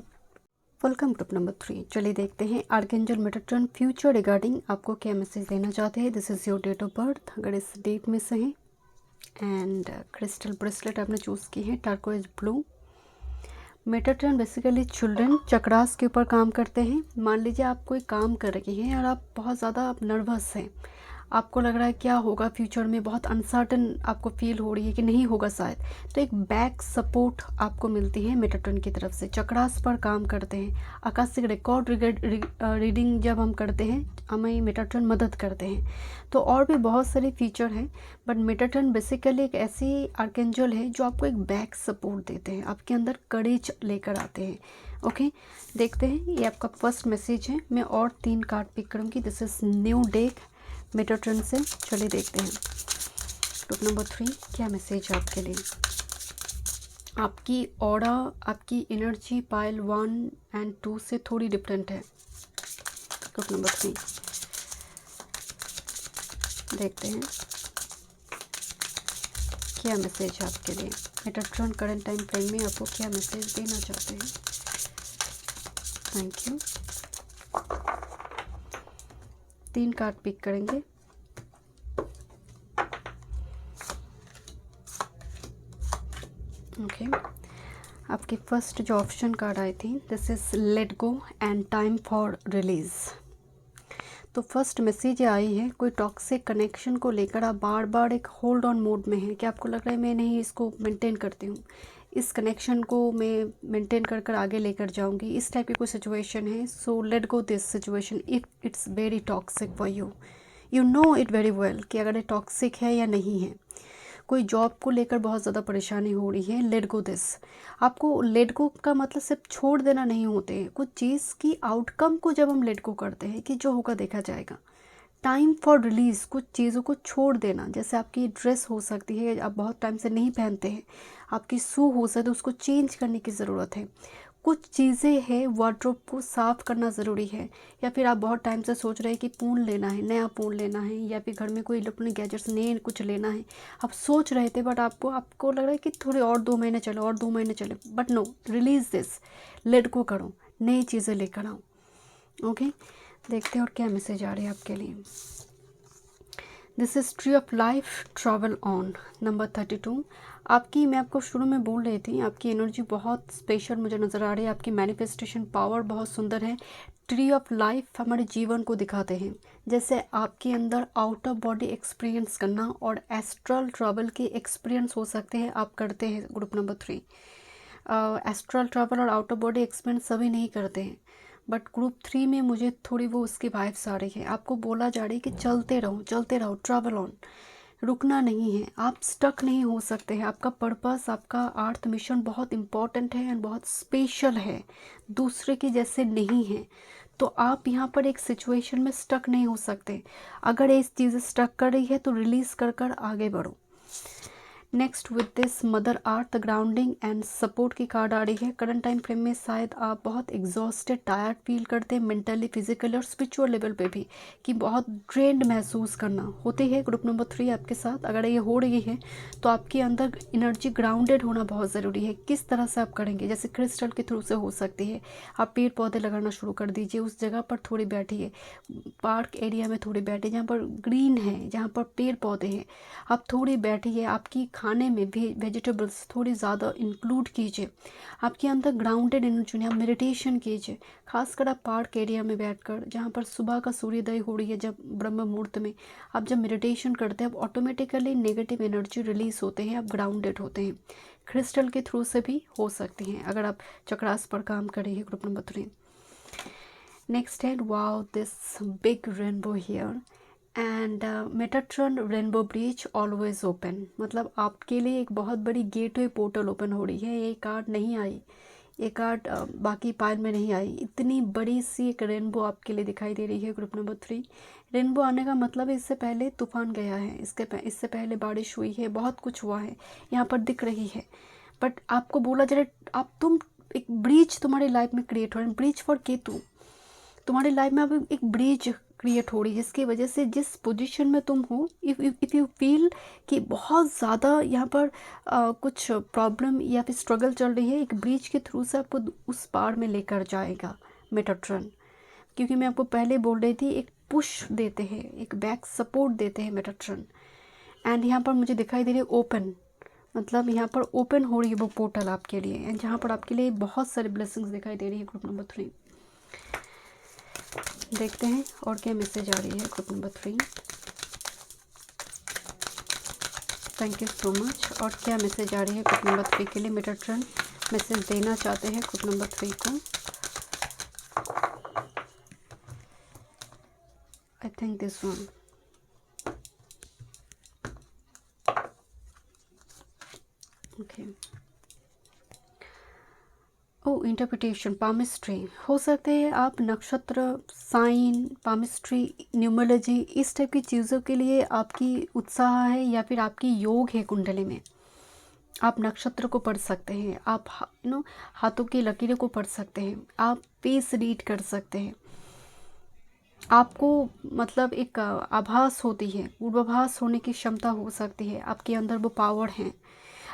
Speaker 1: Welcome group number 3। चलिए देखते हैं archangel Metatron future regarding आपको क्या message देना चाहते हैं। This is your date of birth, अगर इस डेट में से है। एंड क्रिस्टल ब्रेसलेट आपने चूज़ की है turquoise blue. Metatron basically children chakras के ऊपर काम करते हैं। मान लीजिए आप कोई काम कर रही हैं और आप बहुत ज़्यादा आप नर्वस हैं, आपको लग रहा है क्या होगा फ्यूचर में, बहुत अनसर्टन आपको फील हो रही है कि नहीं होगा शायद, तो एक बैक सपोर्ट आपको मिलती है मेटाट्रॉन की तरफ से। चक्रास पर काम करते हैं, आकाशिक रिकॉर्ड रीडिंग जब हम करते हैं हमें मेटाट्रॉन मदद करते हैं। तो और भी बहुत सारे फीचर हैं, बट मेटाट्रॉन बेसिकली एक ऐसी आर्कएंजल है जो आपको एक बैक सपोर्ट देते हैं, आपके अंदर करेज लेकर आते हैं। ओके देखते हैं, ये आपका फर्स्ट मैसेज है। मैं और 3 कार्ड पिक करूँगी। This is new deck Metatron से। चलिए देखते हैं ग्रुप नंबर 3 क्या मैसेज है आपके लिए। आपकी ऑरा, आपकी एनर्जी पाइल 1 एंड 2 से थोड़ी डिफरेंट है। ग्रुप नंबर 3 देखते हैं क्या मैसेज है आपके लिए। मेटाट्रॉन करंट टाइम फ्रेम में आपको क्या मैसेज देना चाहते हैं। Thank you. 3 कार्ड पिक करेंगे। ओके आपकी फर्स्ट जो ऑप्शन कार्ड आई थी, this is let go and time for release. तो फर्स्ट मैसेज आई है, कोई टॉक्सिक कनेक्शन को लेकर आप बार बार एक होल्ड ऑन मोड में हैं कि आपको लग रहा है मैं नहीं इसको मेंटेन करती हूँ, इस कनेक्शन को मैं मेंटेन कर कर आगे लेकर जाऊँगी, इस टाइप की कोई सिचुएशन है। So let go this situation if it's very toxic for you, you know it very well कि अगर ये टॉक्सिक है या नहीं है। कोई जॉब को लेकर बहुत ज़्यादा परेशानी हो रही है, लेट गो दिस। आपको लेट गो का मतलब सिर्फ छोड़ देना नहीं होते हैं, कुछ चीज़ की आउटकम को जब हम लेट गो करते हैं कि जो होगा देखा जाएगा। टाइम फॉर रिलीज़, कुछ चीज़ों को छोड़ देना, जैसे आपकी ड्रेस हो सकती है आप बहुत टाइम से नहीं पहनते हैं, आपकी शू हो सकती है उसको चेंज करने की ज़रूरत है। कुछ चीज़ें हैं वार्डरोब को साफ़ करना ज़रूरी है, या फिर आप बहुत टाइम से सोच रहे हैं कि फ़ोन लेना है, नया फ़ोन लेना है, या फिर घर में कोई इलेक्ट्रॉनिक गैजेट्स नए कुछ लेना है, आप सोच रहे थे बट आपको लग रहा है कि थोड़े और 2 महीने चले, और 2 महीने चले, but no, release this, let go करो, नई चीज़ें लेकर आओ। ओके देखते हैं और क्या मैसेज आ रही है आपके लिए। This is tree of life, travel on, number 32। आपकी, मैं आपको शुरू में बोल रही थी, आपकी एनर्जी बहुत स्पेशल मुझे नज़र आ रही है, आपकी मैनिफेस्टेशन पावर बहुत सुंदर है। ट्री ऑफ लाइफ हमारे जीवन को दिखाते हैं, जैसे आपके अंदर आउट ऑफ बॉडी एक्सपीरियंस करना और एस्ट्रल ट्रैवल के एक्सपीरियंस हो सकते हैं, आप करते हैं ग्रुप नंबर 3। एस्ट्रल ट्रैवल और आउट ऑफ बॉडी एक्सपीरियंस सभी नहीं करते हैं, बट ग्रुप 3 में मुझे थोड़ी वो उसकी वाइब्स आ रही है। आपको बोला जा रही है कि चलते रहो, ट्रैवल ऑन, रुकना नहीं है, आप स्टक नहीं हो सकते हैं। आपका पर्पस, आपका अर्थ मिशन बहुत इम्पॉर्टेंट है एंड बहुत स्पेशल है, दूसरे के जैसे नहीं है। तो आप यहाँ पर एक सिचुएशन में स्टक नहीं हो सकते। अगर ये चीज़ स्टक कर रही है तो रिलीज़ कर कर आगे बढ़ो। Next with this mother earth grounding and support की कार्ड आ रही है। करंट टाइम फ्रेम में शायद आप बहुत एग्जॉस्टेड टायर्ड फील करते हैं मेंटली, फिजिकली और स्पिरिचुअल लेवल पे भी, कि बहुत ड्रेन्ड महसूस करना होती है। ग्रुप नंबर 3 आपके साथ अगर ये हो रही है तो आपके अंदर एनर्जी ग्राउंडेड होना बहुत ज़रूरी है। किस तरह से आप करेंगे, जैसे क्रिस्टल के थ्रू से हो सकती है। आप पेड़ पौधे लगाना शुरू कर दीजिए, उस जगह पर थोड़ी बैठिए, पार्क एरिया में थोड़ी बैठिए जहाँ पर ग्रीन है, जहाँ पर पेड़ पौधे हैं, आप थोड़ी बैठिए। आपकी खाने में भी वेजिटेबल्स थोड़ी ज़्यादा इंक्लूड कीजिए। आपके अंदर ग्राउंडेड एनर्जी, आप मेडिटेशन कीजिए, खासकर आप पार्क एरिया में बैठकर, जहाँ पर सुबह का सूर्योदय हो रही है, जब ब्रह्म मुहूर्त में आप जब मेडिटेशन करते हैं, आप ऑटोमेटिकली नेगेटिव एनर्जी रिलीज होते हैं, आप ग्राउंडेड होते हैं। क्रिस्टल के थ्रू से भी हो सकती हैं अगर आप चक्रास पर काम करेंगे। ग्रुप नंबर 3 नेक्स्ट है, wow this big rainbow here and Metatron rainbow bridge always open. मतलब आपके लिए एक बहुत बड़ी गेटवे पोर्टल ओपन हो रही है। ये कार्ड नहीं आई, ये कार्ड बाकी पाइल में नहीं आई। इतनी बड़ी सी एक रेनबो आपके लिए दिखाई दे रही है। ग्रुप नंबर 3 रेनबो आने का मतलब है इससे पहले तूफान गया है, इससे पहले बारिश हुई है, बहुत कुछ हुआ है, यहाँ पर दिख रही है। बट आपको बोला जा रहा है तुम एक ब्रिज तुम्हारी लाइफ में क्रिएट हो रहा है, ब्रिज फॉर केतु। तुम्हारी लाइफ में अब एक ब्रिज क्रिएट हो रही है, जिसकी वजह से जिस पोजीशन में तुम हो, इफ़ यू फील कि बहुत ज़्यादा यहाँ पर कुछ प्रॉब्लम या फिर स्ट्रगल चल रही है, एक ब्रिज के थ्रू से आपको उस पार में लेकर जाएगा मेटाट्रॉन। क्योंकि मैं आपको पहले बोल रही थी, एक पुश देते हैं, एक बैक सपोर्ट देते हैं मेटाट्रॉन। एंड यहाँ पर मुझे दिखाई दे रही है ओपन, मतलब यहाँ पर ओपन हो रही है वो पोर्टल आपके लिए, एंड जहाँ पर आपके लिए बहुत सारे ब्लेसिंग्स दिखाई दे रही है। ग्रुप नंबर 3 देखते हैं और क्या मैसेज आ रही है। Group number 3 thank you so much. और क्या मैसेज आ रही है ग्रुप नंबर 3 के लिए, मेटाट्रॉन मैसेज देना चाहते हैं ग्रुप नंबर 3 को। I think this one, okay. Oh interpretation, palmistry हो सकते हैं आप नक्षत्र, साइन, पामिस्ट्री, न्यूमरोलॉजी, इस टाइप की चीज़ों के लिए आपकी उत्साह है, या फिर आपकी योग है कुंडली में। आप नक्षत्र को पढ़ सकते हैं, आप हाथों की लकीरों को पढ़ सकते हैं, आप फेस रीड कर सकते हैं। आपको मतलब एक आभास होती है, पूर्वाभास होने की क्षमता हो सकती है, आपके अंदर वो पावर है।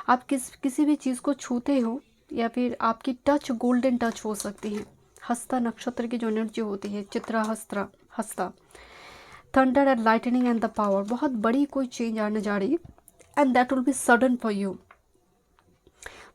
Speaker 1: आप किसी भी चीज़ को छूते हो, या फिर आपकी टच गोल्डन टच हो सकती है। हस्ता नक्षत्र की जो एनर्जी होती है, चित्रा हस्ता, thunder and lightning and the power, बहुत बड़ी कोई चेंज आने जा रही है, and that will be sudden for you.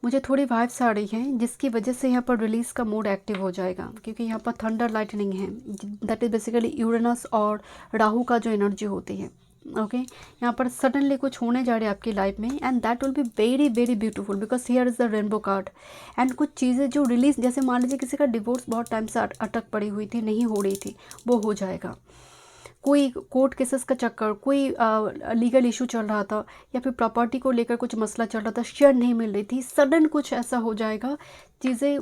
Speaker 1: मुझे थोड़ी वाइब्स आ रही हैं, जिसकी वजह से यहाँ पर रिलीज का मोड एक्टिव हो जाएगा, क्योंकि यहाँ पर थंडर लाइटनिंग है, दैट इज़ बेसिकली यूरेनस और राहु का जो एनर्जी होती है। ओके यहाँ पर सडनली कुछ होने जा रही है आपकी लाइफ में, and that will be very very beautiful, because here is the rainbow card. And कुछ चीज़ें जो रिलीज, जैसे मान लीजिए किसी का डिवोर्स बहुत टाइम से अटक पड़ी हुई थी, नहीं हो रही थी, वो हो जाएगा। कोई कोर्ट केसेस का चक्कर, कोई लीगल इशू चल रहा था, या फिर प्रॉपर्टी को लेकर कुछ मसला चल रहा था, शेयर नहीं मिल रही थी, सडन कुछ ऐसा हो जाएगा, चीज़ें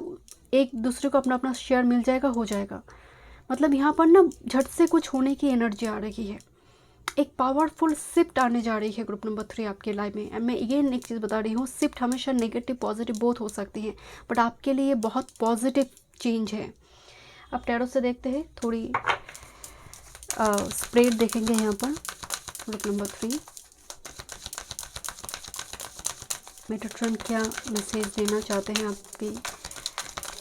Speaker 1: एक दूसरे को अपना अपना शेयर मिल जाएगा, हो जाएगा। मतलब यहाँ पर ना झट से कुछ होने की एनर्जी आ रही है, एक पावरफुल शिफ्ट आने जा रही है ग्रुप नंबर 3 आपके लाइफ में। मैं अगेन एक चीज़ बता रही हूँ, शिफ्ट हमेशा नेगेटिव पॉजिटिव बोथ हो सकती हैं, बट आपके लिए बहुत पॉजिटिव चेंज है। अब टैरो से देखते हैं, थोड़ी स्प्रेड देखेंगे यहाँ पर। ग्रुप नंबर 3 मेटाट्रॉन क्या मैसेज देना चाहते हैं आपकी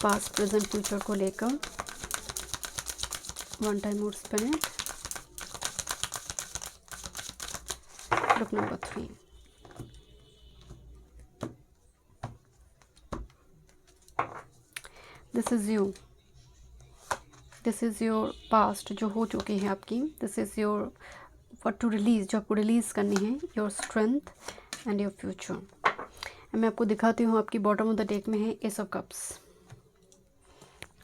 Speaker 1: पास्ट प्रेजेंट फ्यूचर को लेकर। One time more spirit. Group number 3 this is you, this is your past जो हो चुकी है आपकी, this is your for to release, जो आपको रिलीज़ करनी है, your strength and your future. मैं आपको दिखाती हूँ, आपकी बॉटम ऑफ द डेक में है S of cups.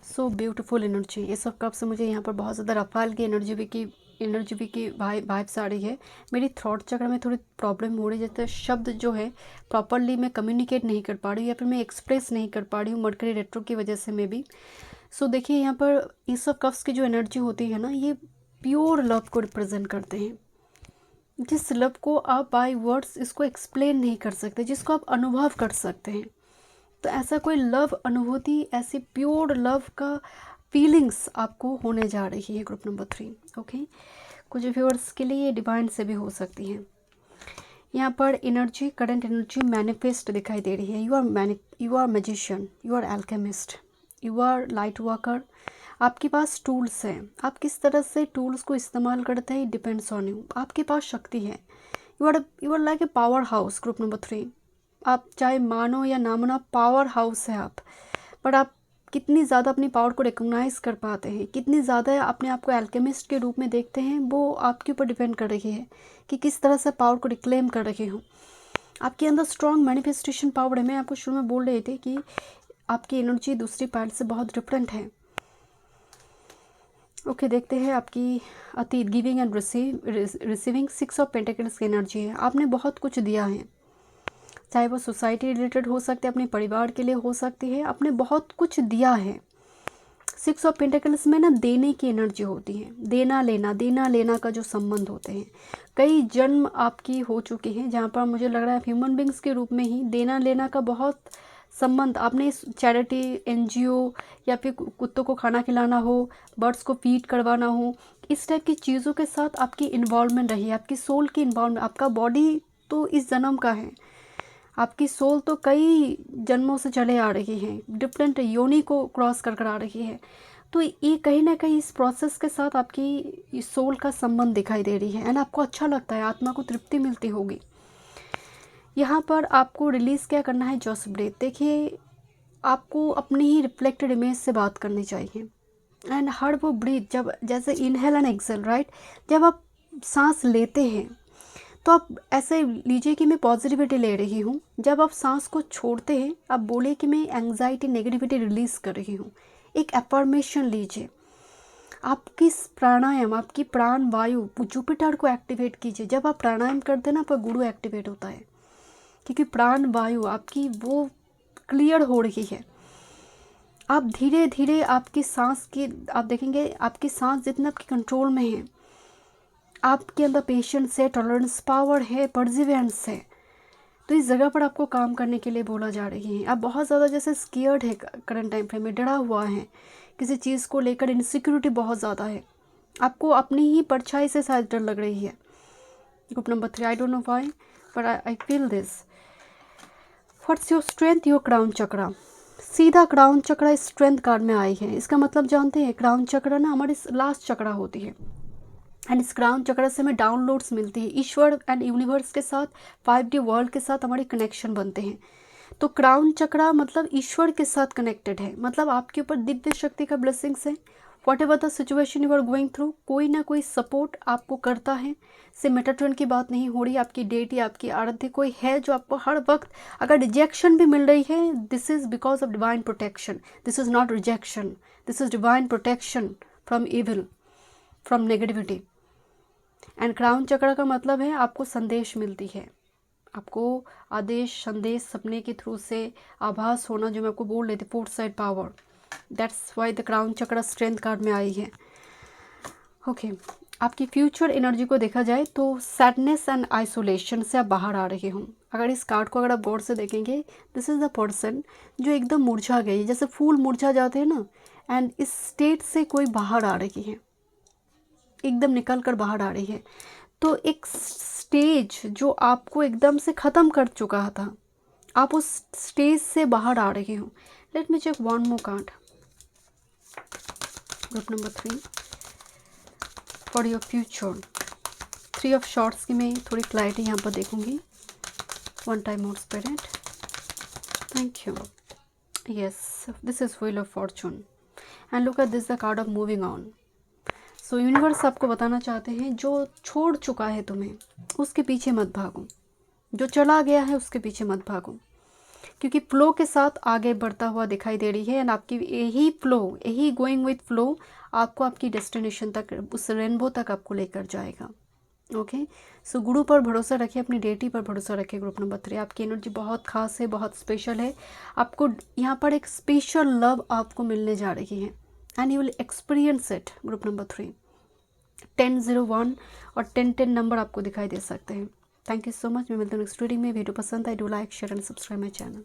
Speaker 1: So beautiful energy. S of cups से मुझे यहाँ पर बहुत ज़्यादा रफाल की एनर्जी भी की वाइब्स आ रही है। मेरी थ्रॉट चक्र में थोड़ी प्रॉब्लम हो रही है, जैसे शब्द जो है प्रॉपरली मैं कम्युनिकेट नहीं कर पा रही हूँ, या फिर मैं एक्सप्रेस नहीं कर पा रही हूँ, मरकरी रेट्रो की वजह से मे भी। सो देखिए यहाँ पर एस ऑफ कप्स की जो एनर्जी होती है ना, ये प्योर लव को रिप्रेजेंट करते हैं। जिस लव को आप बाय वर्ड्स इसको एक्सप्लेन नहीं कर सकते, जिसको आप अनुभव कर सकते हैं। तो ऐसा कोई लव अनुभूति, ऐसी प्योर लव का फीलिंग्स आपको होने जा रही है ग्रुप नंबर 3। ओके, कुछ व्यूअर्स के लिए डिवाइन से भी हो सकती है। यहाँ पर एनर्जी, करंट एनर्जी मैनिफेस्ट दिखाई दे रही है। You are magician, you are alchemist, you are light worker. आपके पास टूल्स हैं, आप किस तरह से टूल्स को इस्तेमाल करते हैं डिपेंड्स ऑन यू। आपके पास शक्ति है। You are like a power house group number 3। आप चाहे मानो या ना मानो, पावर हाउस है आप। बट आप कितनी ज़्यादा अपनी पावर को रिकॉग्नाइज कर पाते हैं, कितनी ज़्यादा अपने आप को एल्केमिस्ट के रूप में देखते हैं, वो आपके ऊपर डिपेंड कर रही है कि किस तरह से पावर को रिक्लेम कर रहे हो। आपके अंदर स्ट्रॉन्ग मैनिफेस्टेशन पावर है। मैं आपको शुरू में बोल रही थी कि आपकी एनर्जी दूसरी पार्ट से बहुत डिफरेंट है। ओके, देखते हैं आपकी अतीत, giving and receiving. 6 of pentacles की एनर्जी है। आपने बहुत कुछ दिया है, चाहे वो सोसाइटी रिलेटेड हो सकते हैं, अपने परिवार के लिए हो सकती है। आपने बहुत कुछ दिया है। 6 ऑफ पेंटिकल्स में ना देने की एनर्जी होती है, देना लेना का जो संबंध होते हैं। कई जन्म आपकी हो चुके हैं जहाँ पर मुझे लग रहा है ह्यूमन बींग्स के रूप में ही देना लेना का बहुत संबंध। आपने चैरिटी, एनजीओ या फिर कुत्तों को खाना खिलाना हो, बर्ड्स को फीड करवाना हो, इस टाइप की चीज़ों के साथ आपकी इन्वॉल्वमेंट रही है। आपकी सोल की इन्वॉल्वमेंट, आपका बॉडी तो इस जन्म का है, आपकी सोल तो कई जन्मों से चले आ रही है, डिफरेंट योनि को क्रॉस कर आ रही है। तो ये कहीं ना कहीं इस प्रोसेस के साथ आपकी सोल का संबंध दिखाई दे रही है एंड आपको अच्छा लगता है, आत्मा को तृप्ति मिलती होगी। यहाँ पर आपको रिलीज़ क्या करना है, जस्ट ब्रेथ। देखिए, आपको अपनी ही रिफ्लेक्टेड इमेज से बात करनी चाहिए एंड हर वो ब्रीथ, जब जैसे इनहेल एंड एक्सेल, राइट, जब आप सांस लेते हैं तो आप ऐसे लीजिए कि मैं पॉजिटिविटी ले रही हूँ। जब आप सांस को छोड़ते हैं, आप बोले कि मैं एंग्जाइटी, नेगेटिविटी रिलीज़ कर रही हूँ। एक अफर्मेशन लीजिए। आपकी प्राणायाम, आपकी प्राण वायु, जुपिटर को एक्टिवेट कीजिए। जब आप प्राणायाम करते हैं ना, आपका गुरु एक्टिवेट होता है, क्योंकि प्राण वायु आपकी वो क्लियर हो रही है। आप धीरे धीरे आपकी सांस की, आप देखेंगे आपकी सांस जितना आपके कंट्रोल में है, आपके अंदर पेशेंस है, टॉलरेंस पावर है, परसिवियरेंस है। तो इस जगह पर आपको काम करने के लिए बोला जा रही है। आप बहुत ज़्यादा जैसे स्कियर्ड है, करंट टाइम फ्रेम में डरा हुआ है, किसी चीज़ को लेकर इनसिक्योरिटी बहुत ज़्यादा है, आपको अपनी ही परछाई से शायद डर लग रही है। Group number 3, I don't know why but I feel this. What's your strength, your crown chakra. सीधा क्राउन चक्रा स्ट्रेंथ कार्ड में आई है। इसका मतलब जानते हैं, क्राउन चक्रा ना हमारी लास्ट चक्रा होती है एंड इस क्राउन चक्र से हमें डाउनलोड्स मिलती है। ईश्वर एंड यूनिवर्स के साथ, 5D वर्ल्ड के साथ हमारी कनेक्शन बनते हैं। तो क्राउन चक्र मतलब ईश्वर के साथ कनेक्टेड है, मतलब आपके ऊपर दिव्य शक्ति का ब्लेसिंग्स है। Whatever the situation you are going through, कोई ना कोई सपोर्ट आपको करता है। से मेटाट्रॉन की बात नहीं हो रही, आपकी डेटी, आपकी आराध्य कोई है जो आपको हर वक्त, अगर रिजेक्शन भी मिल रही है, this is because of divine protection. This is not rejection, this is divine protection from evil, from negativity. And crown चक्र का मतलब है आपको संदेश मिलती है, आपको आदेश, संदेश सपने के थ्रू से आभास होना, जो मैं आपको बोल रही थी, fourth side power. That's why the crown चक्र स्ट्रेंथ कार्ड में आई है। ओके, आपकी फ्यूचर एनर्जी को देखा जाए तो सैडनेस एंड आइसोलेशन से आप बाहर आ रहे हो। अगर इस कार्ड को अगर आप गौर से देखेंगे, दिस इज़ द पर्सन जो एकदम मुरझा गई, जैसे फूल मुरझा जाते हैं ना, एंड इस स्टेट से कोई बाहर आ रही है, एकदम निकल कर बाहर आ रही है। तो एक स्टेज जो आपको एकदम से ख़त्म कर चुका था, आप उस स्टेज से बाहर आ रहे हो। Let me check one more card, group number 3 for your future. 3 of swords की मैं थोड़ी क्लैरिटी यहाँ पर देखूंगी। One time more spirit, thank you. Yes, this is wheel of fortune and look at this the card of moving on. So universe आपको बताना चाहते हैं, जो छोड़ चुका है तुम्हें उसके पीछे मत भागो, जो चला गया है उसके पीछे मत भागो, क्योंकि फ्लो के साथ आगे बढ़ता हुआ दिखाई दे रही है एंड आपकी यही फ्लो, यही गोइंग विथ फ्लो आपको आपकी डेस्टिनेशन तक, उस रेनबो तक आपको लेकर जाएगा। ओके, सो गुरु पर भरोसा रखिए, अपनी डेटी पर भरोसा रखिए। ग्रुप नंबर 3, आपकी एनर्जी बहुत खास है, बहुत स्पेशल है। आपको यहाँ पर एक स्पेशल लव आपको मिलने जा रही है and you will experience it. Group number 3, 1001 और 1010 नंबर आपको दिखाई दे सकते हैं। Thank you so much. मैं मिलता हूँ नेक्स्ट रीडिंग में। वीडियो पसंद आए do like share and subscribe my channel.